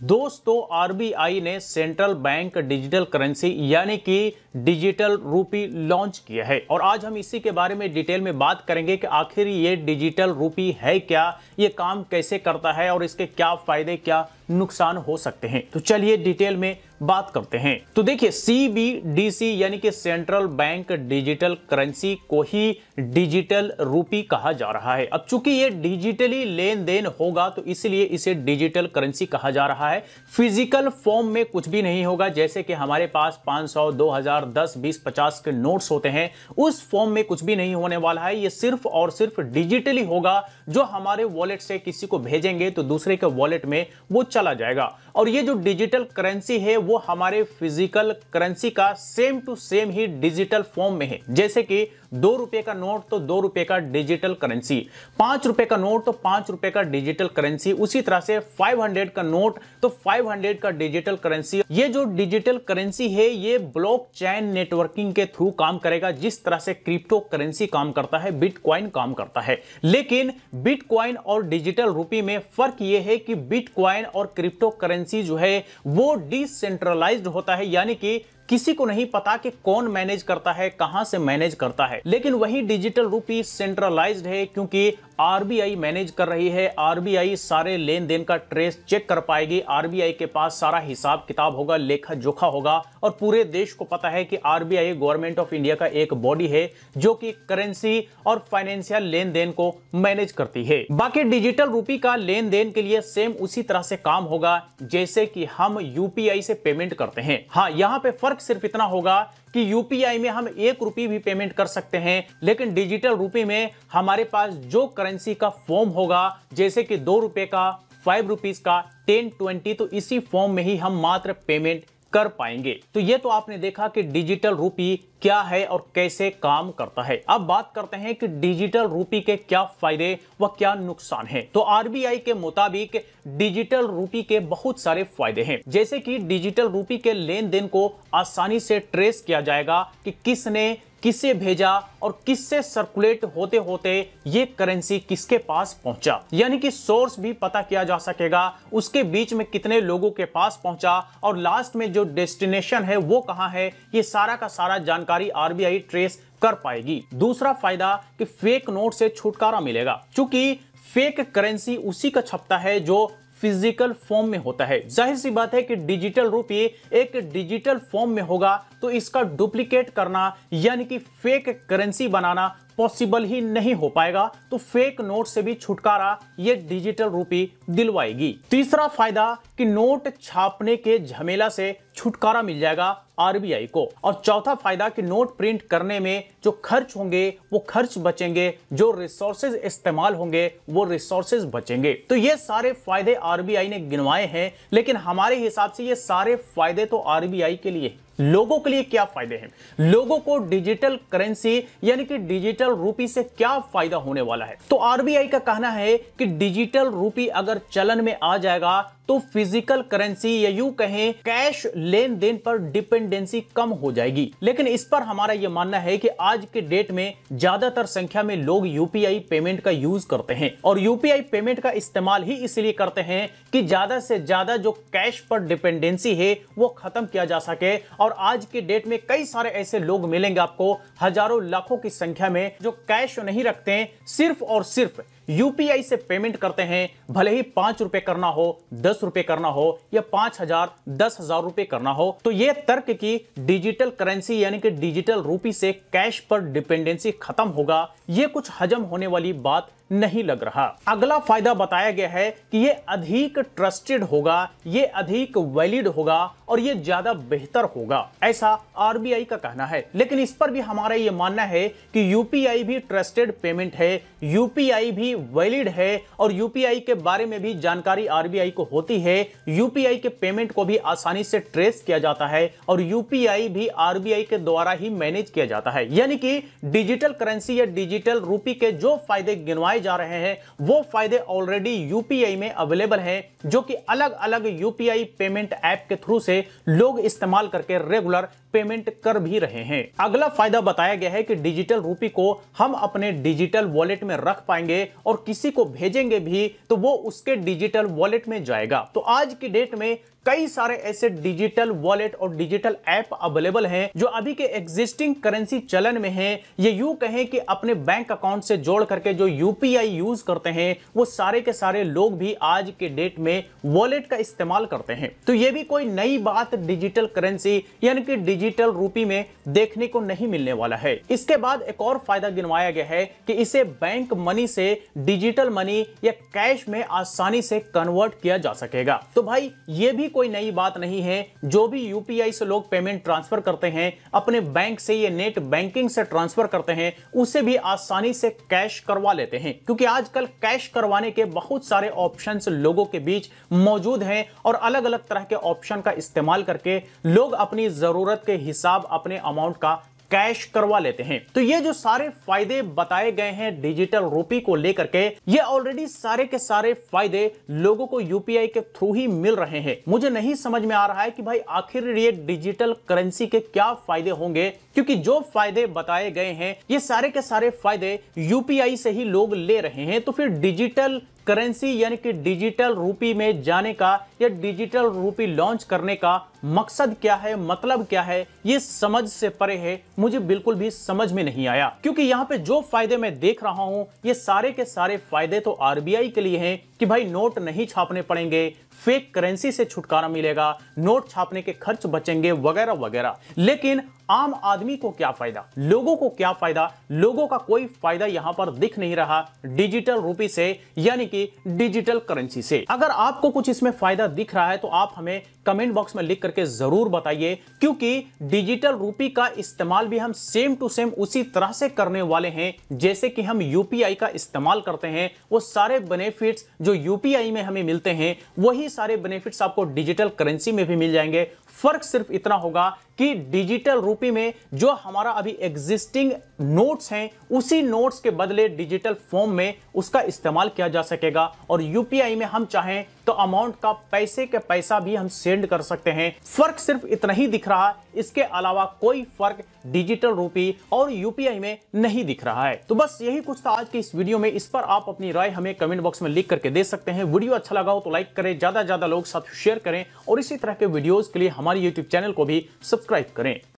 दोस्तों आरबीआई ने central bank digital currency यानी कि डिजिटल रूपी लॉन्च किया है और आज हम इसी के बारे में डिटेल में बात करेंगे कि आखिर ये डिजिटल रूपी है क्या, ये काम कैसे करता है और इसके क्या फायदे क्या नुकसान हो सकते हैं। तो चलिए डिटेल में बात करते हैं। तो देखिए सीबीडीसी यानी कि सेंट्रल बैंक डिजिटल करेंसी को ही डिजिटल रूपी कहा जा रहा है। अब चूंकि ये डिजिटली लेन देन होगा तो इसलिए इसे डिजिटल करेंसी कहा जा रहा है। फिजिकल फॉर्म में कुछ भी नहीं होगा, जैसे कि हमारे पास 500, 2000, 10, 20, 50 के नोट्स होते हैं, उस फॉर्म में कुछ भी नहीं होने वाला है। ये सिर्फ और सिर्फ डिजिटली होगा। जो हमारे वॉलेट से किसी को भेजेंगे तो दूसरे के वॉलेट में वो चला जाएगा। और ये जो डिजिटल करेंसी है वो हमारे फिजिकल करेंसी का सेम टू सेम ही डिजिटल फॉर्म में है। जैसे कि 2 रुपए का नोट तो 2 रुपए का डिजिटल करेंसी, 5 रुपए का नोट तो 5 रुपए का डिजिटल करेंसी, उसी तरह से 500 का नोट तो 500 का डिजिटल करेंसी। ये जो डिजिटल करेंसी है ये ब्लॉकचेन नेटवर्किंग के थ्रू काम करेगा, जिस तरह से क्रिप्टो करेंसी काम करता है, बिटकॉइन काम करता है। लेकिन बिटकॉइन और डिजिटल रूपी में फर्क यह है कि बिटकॉइन और क्रिप्टो करेंसी जो है वो डिसेंट्रलाइज्ड होता है, यानी कि किसी को नहीं पता कि कौन मैनेज करता है, कहां से मैनेज करता है। लेकिन वही डिजिटल रूपी सेंट्रलाइज्ड है क्योंकि आरबीआई मैनेज कर रही है। आरबीआई सारे लेन देन का ट्रेस चेक कर पाएगी। आरबीआई के पास सारा हिसाब किताब होगा, लेखा जोखा होगा और पूरे देश को पता है कि आरबीआई गवर्नमेंट ऑफ इंडिया का एक बॉडी है जो कि करेंसी और फाइनेंशियल लेन देन को मैनेज करती है। बाकी डिजिटल रूपी का लेन देन के लिए सेम उसी तरह से काम होगा जैसे कि हम यूपीआई से पेमेंट करते हैं। हाँ, यहां पे फर्क सिर्फ इतना होगा कि यूपीआई में हम 1 रुपये भी पेमेंट कर सकते हैं, लेकिन डिजिटल रूपी में हमारे पास जो करेंसी का फॉर्म होगा, जैसे कि 2 रुपए का, 5 रुपीज का, 10, 20, तो इसी फॉर्म में ही हम मात्र पेमेंट कर पाएंगे। तो ये तो आपने देखा कि डिजिटल रूपी क्या है और कैसे काम करता है। अब बात करते हैं कि डिजिटल रूपी के क्या फायदे व क्या नुकसान हैं। तो आरबीआई के मुताबिक डिजिटल रूपी के बहुत सारे फायदे हैं, जैसे कि डिजिटल रूपी के लेन देन को आसानी से ट्रेस किया जाएगा कि किसने किसे भेजा और किससे सर्कुलेट होते होते ये करेंसी किसके पास पहुंचा, यानी कि सोर्स भी पता किया जा सकेगा, उसके बीच में कितने लोगों के पास पहुंचा और लास्ट में जो डेस्टिनेशन है वो कहां है, ये सारा का सारा जानकारी आरबीआई ट्रेस कर पाएगी। दूसरा फायदा कि फेक नोट से छुटकारा मिलेगा, क्योंकि फेक करेंसी उसी का छपता है जो फिजिकल फॉर्म में होता है। जाहिर सी बात है कि डिजिटल रूपी एक डिजिटल फॉर्म में होगा तो इसका डुप्लीकेट करना यानी कि फेक करेंसी बनाना पॉसिबल ही नहीं हो पाएगा। तो फेक नोट से भी छुटकारा ये डिजिटल रूपी दिलवाएगी। तीसरा फायदा कि नोट छापने के झमेला से छुटकारा मिल जाएगा आरबीआई को। और चौथा फायदा कि नोट प्रिंट करने में जो खर्च होंगे वो खर्च बचेंगे, जो रिसोर्सेज इस्तेमाल होंगे वो रिसोर्सेज बचेंगे। तो ये सारे फायदे आरबीआई ने गिनवाए हैं, लेकिन हमारे हिसाब से ये सारे फायदे तो आरबीआई के लिए। लोगों के लिए क्या फायदे हैं? लोगों को डिजिटल करेंसी यानी कि डिजिटल रूपी से क्या फायदा होने वाला है? तो आरबीआई का कहना है कि डिजिटल रूपी अगर चलन में आ जाएगा तो फिजिकल करेंसी या यूं कहें कैश लेन देन पर डिपेंडेंसी कम हो जाएगी। लेकिन इस पर हमारा यह मानना है कि आज के डेट में ज्यादातर संख्या में लोग यूपीआई पेमेंट का यूज करते हैं और यूपीआई पेमेंट का इस्तेमाल ही इसलिए करते हैं कि ज्यादा से ज्यादा जो कैश पर डिपेंडेंसी है वो खत्म किया जा सके। और आज के डेट में कई सारे ऐसे लोग मिलेंगे आपको, हजारों लाखों की संख्या में, जो कैश नहीं रखते हैं, सिर्फ और सिर्फ यूपीआई से पेमेंट करते हैं। भले ही 5 रुपए करना हो, 10 रुपए करना हो या 5000, 10,000 रुपए करना हो। तो यह तर्क की डिजिटल करेंसी यानी कि डिजिटल रूपी से कैश पर डिपेंडेंसी खत्म होगा, यह कुछ हजम होने वाली बात नहीं लग रहा। अगला फायदा बताया गया है कि यह अधिक ट्रस्टेड होगा, यह अधिक वैलिड होगा और यह ज्यादा बेहतर होगा, ऐसा आरबीआई का कहना है। लेकिन इस पर भी हमारा यह मानना है कि यूपीआई भी ट्रस्टेड पेमेंट है, यूपीआई भी वैलिड है और यूपीआई के बारे में भी जानकारी आरबीआई को होती है। यूपीआई के पेमेंट को भी आसानी से ट्रेस किया जाता है और यूपीआई भी आरबीआई के द्वारा ही मैनेज किया जाता है। यानी कि डिजिटल करेंसी या डिजिटल रूपी के जो फायदे गिनवाए बताए जा रहे हैं वो फायदे ऑलरेडी यूपीआई में अवेलेबल हैं, जो कि अलग अलग यूपीआई पेमेंट ऐप के थ्रू से लोग इस्तेमाल करके रेगुलर पेमेंट कर भी रहे हैं। अगला फायदा बताया गया है कि डिजिटल रूपी को हम अपने डिजिटल वॉलेट में रख पाएंगे और किसी को भेजेंगे भी तो वो उसके डिजिटल वॉलेट में जाएगा। तो आज की डेट में कई सारे ऐसे डिजिटल वॉलेट और डिजिटल ऐप अवेलेबल हैं जो अभी के एग्जिस्टिंग करेंसी चलन में हैं। ये यूं कहें कि अपने बैंक अकाउंट से जोड़ करके जो यूपीआई यूज करते हैं वो सारे के सारे लोग भी आज के डेट में वॉलेट का इस्तेमाल करते हैं। तो ये भी कोई नई बात डिजिटल करेंसी यानी कि डिजिटल रूपी में देखने को नहीं मिलने वाला है। इसके बाद एक और फायदा गिनवाया गया है कि इसे बैंक मनी से डिजिटल मनी या कैश में आसानी से कन्वर्ट किया जा सकेगा। तो भाई ये भी कोई नई बात नहीं है। जो भी यूपीआई से लोग पेमेंट ट्रांसफर करते हैं अपने बैंक से या नेट बैंकिंग से ट्रांसफर करते हैं उसे भी आसानी से कैश करवा लेते हैं, क्योंकि आजकल कैश करवाने के बहुत सारे ऑप्शंस लोगों के बीच मौजूद हैं और अलग अलग तरह के ऑप्शन का इस्तेमाल करके लोग अपनी जरूरत के हिसाब अपने अमाउंट का कैश करवा लेते हैं। तो ये जो सारे फायदे बताए गए हैं डिजिटल रूपी को लेकर के, ये ऑलरेडी सारे के सारे फायदे लोगों को यूपीआई के थ्रू ही मिल रहे हैं। मुझे नहीं समझ में आ रहा है कि भाई आखिर ये डिजिटल करेंसी के क्या फायदे होंगे, क्योंकि जो फायदे बताए गए हैं ये सारे के सारे फायदे यूपीआई से ही लोग ले रहे हैं। तो फिर डिजिटल करेंसी यानी कि डिजिटल रूपी में जाने का या डिजिटल रूपी लॉन्च करने का मकसद क्या है, मतलब क्या है, ये समझ से परे है। मुझे बिल्कुल भी समझ में नहीं आया, क्योंकि यहां पे जो फायदे मैं देख रहा हूं ये सारे के सारे फायदे तो आरबीआई के लिए हैं कि भाई नोट नहीं छापने पड़ेंगे, फेक करेंसी से छुटकारा मिलेगा, नोट छापने के खर्च बचेंगे वगैरह वगैरह। लेकिन आम आदमी को क्या फायदा, लोगों को क्या फायदा? लोगों का कोई फायदा यहां पर दिख नहीं रहा डिजिटल रूपी से यानी कि डिजिटल करेंसी से। अगर आपको कुछ इसमें फायदा दिख रहा है तो आप हमें कमेंट बॉक्स में लिख करके जरूर बताइए, क्योंकि डिजिटल रूपी का इस्तेमाल भी हम सेम टू सेम उसी तरह से करने वाले हैं जैसे कि हम यूपीआई का इस्तेमाल करते हैं। वो सारे बेनिफिट्स जो यूपीआई में हमें मिलते हैं वही सारे बेनिफिट्स आपको डिजिटल करेंसी में भी मिल जाएंगे। फर्क सिर्फ इतना होगा कि डिजिटल रूपी में जो हमारा अभी एग्जिस्टिंग नोट्स हैं उसी नोट्स के बदले डिजिटल फॉर्म में उसका इस्तेमाल किया जा सकेगा, और यूपीआई में हम चाहें तो अमाउंट का पैसे के पैसा भी हम सेंड कर सकते हैं। फर्क सिर्फ इतना ही दिख रहा है, इसके अलावा कोई फर्क डिजिटल रूपी और यूपीआई में नहीं दिख रहा है। तो बस यही कुछ था आज की इस वीडियो में। इस पर आप अपनी राय हमें कमेंट बॉक्स में लिख करके दे सकते हैं। वीडियो अच्छा लगा हो तो लाइक करें, ज्यादा से ज्यादा लोग साथ शेयर करें और इसी तरह के वीडियोस के लिए हमारे यूट्यूब चैनल को भी सब्सक्राइब करें।